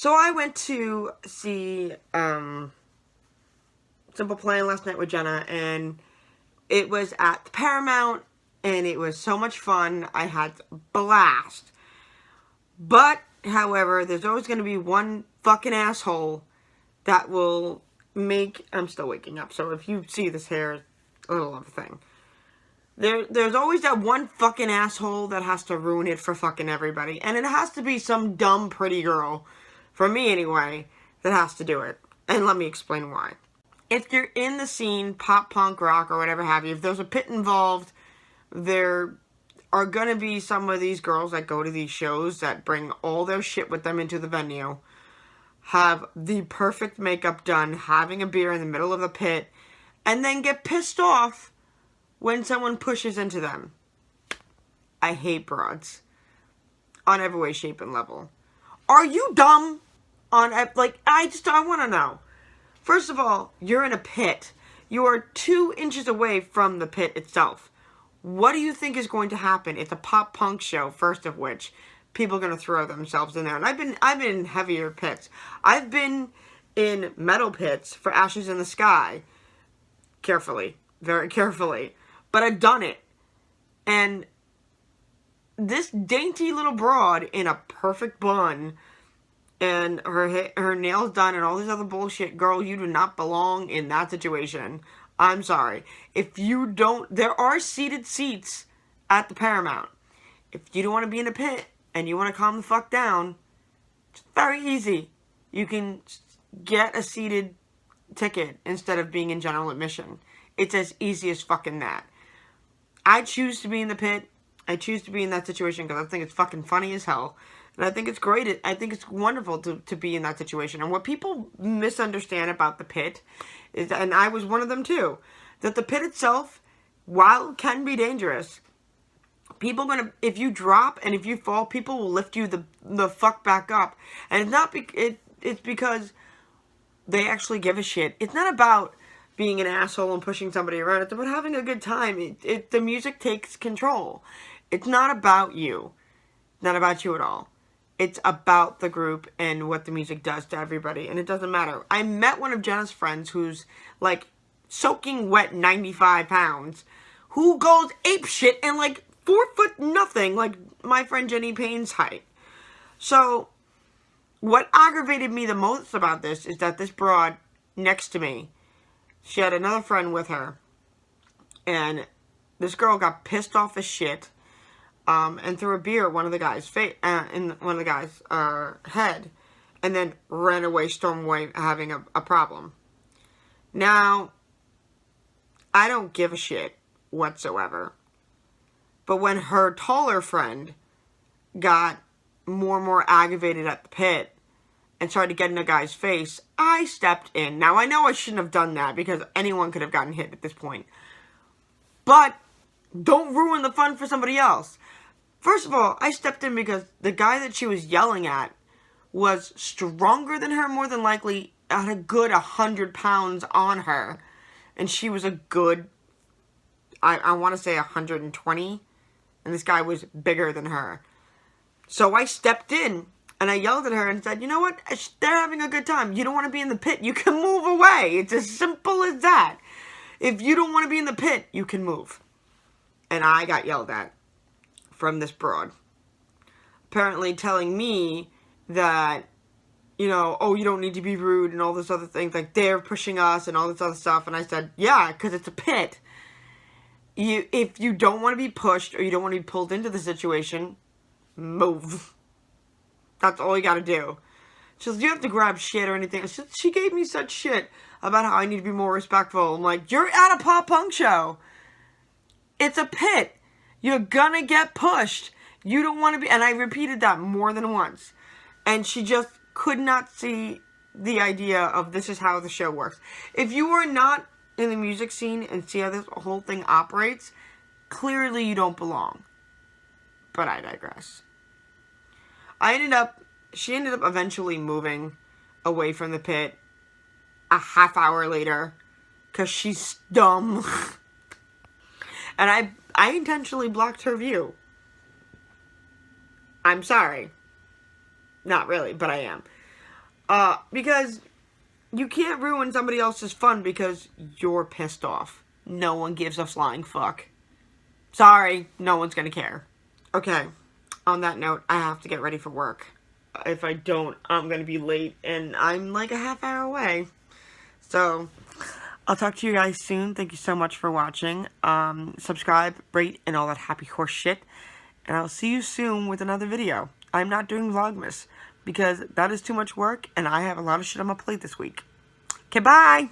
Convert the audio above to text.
So I went to see Simple Plan last night with Jenna, and it was at the Paramount, and it was so much fun. I had a blast. But, however, there's always going to be one fucking asshole that will make... I'm still waking up, so if you see this hair, a little of a thing. There's always that one fucking asshole that has to ruin it for fucking everybody. And it has to be some dumb pretty girl, for me anyway, that has to do it. And let me explain why. If you're in the scene, pop, punk, rock, or whatever have you, if there's a pit involved, there are going to be some of these girls that go to these shows that bring all their shit with them into the venue, have the perfect makeup done, having a beer in the middle of the pit, and then get pissed off when someone pushes into them. I hate broads. On every way, shape, and level. Are you dumb? I want to know. First of all, you're in a pit. You are 2 inches away from the pit itself. What do you think is going to happen? It's a pop punk show, first of which. People are going to throw themselves in there. And I've been in heavier pits. I've been in metal pits for Ashes in the Sky. Carefully. Very carefully. But I've done it. And this dainty little broad in a perfect bun and her nails done and all this other bullshit, girl, you do not belong in that situation. I'm sorry. If you don't... There are seated seats at the Paramount. If you don't want to be in a pit and you want to calm the fuck down, it's very easy. You can get a seated ticket instead of being in general admission. It's as easy as fucking that. I choose to be in the pit. I choose to be in that situation because I think it's fucking funny as hell. And I think it's great. I think it's wonderful to be in that situation. And what people misunderstand about the pit is, and I was one of them too, that the pit itself, while it can be dangerous, people if you drop and if you fall, people will lift you the fuck back up. And it's not, it's because they actually give a shit. It's not about being an asshole and pushing somebody around. It's about having a good time. The music takes control. It's not about you. Not about you at all. It's about the group and what the music does to everybody. And it doesn't matter. I met one of Jenna's friends who's like soaking wet 95 pounds. Who goes apeshit and like 4 foot nothing. Like my friend Jenny Payne's height. So what aggravated me the most about this is that this broad next to me, she had another friend with her. And this girl got pissed off as shit. And threw a beer at one of the guys' face, in one of the guys' head, and then ran away, stormed away, having a problem. Now, I don't give a shit whatsoever. But when her taller friend got more and more aggravated at the pit and started getting a guy's face, I stepped in. Now, I know I shouldn't have done that because anyone could have gotten hit at this point. But don't ruin the fun for somebody else. First of all, I stepped in because the guy that she was yelling at was stronger than her, more than likely, had a good 100 pounds on her. And she was a good, I want to say 120. And this guy was bigger than her. So I stepped in and I yelled at her and said, you know what? They're having a good time. You don't want to be in the pit. You can move away. It's as simple as that. If you don't want to be in the pit, you can move. And I got yelled at from this broad. Apparently telling me that, you know, oh, you don't need to be rude and all this other things. Like, they're pushing us and all this other stuff. And I said, yeah, because it's a pit. If you don't want to be pushed or you don't want to be pulled into the situation, move. That's all you got to do. She says, you have to grab shit or anything. She gave me such shit about how I need to be more respectful. I'm like, you're at a pop punk show. It's a pit. You're gonna get pushed. You don't want to be... And I repeated that more than once. And she just could not see the idea of this is how the show works. If you are not in the music scene and see how this whole thing operates, clearly you don't belong. But I digress. She ended up eventually moving away from the pit a half hour later. Because she's dumb. And I intentionally blocked her view. I'm sorry. Not really, but I am. Because you can't ruin somebody else's fun because you're pissed off. No one gives a flying fuck. Sorry, no one's gonna care. Okay, on that note, I have to get ready for work. If I don't, I'm gonna be late, and I'm like a half hour away. So, I'll talk to you guys soon. Thank you so much for watching. Subscribe, rate, and all that happy horse shit. And I'll see you soon with another video. I'm not doing Vlogmas because that is too much work, and I have a lot of shit on my plate this week. Okay, bye!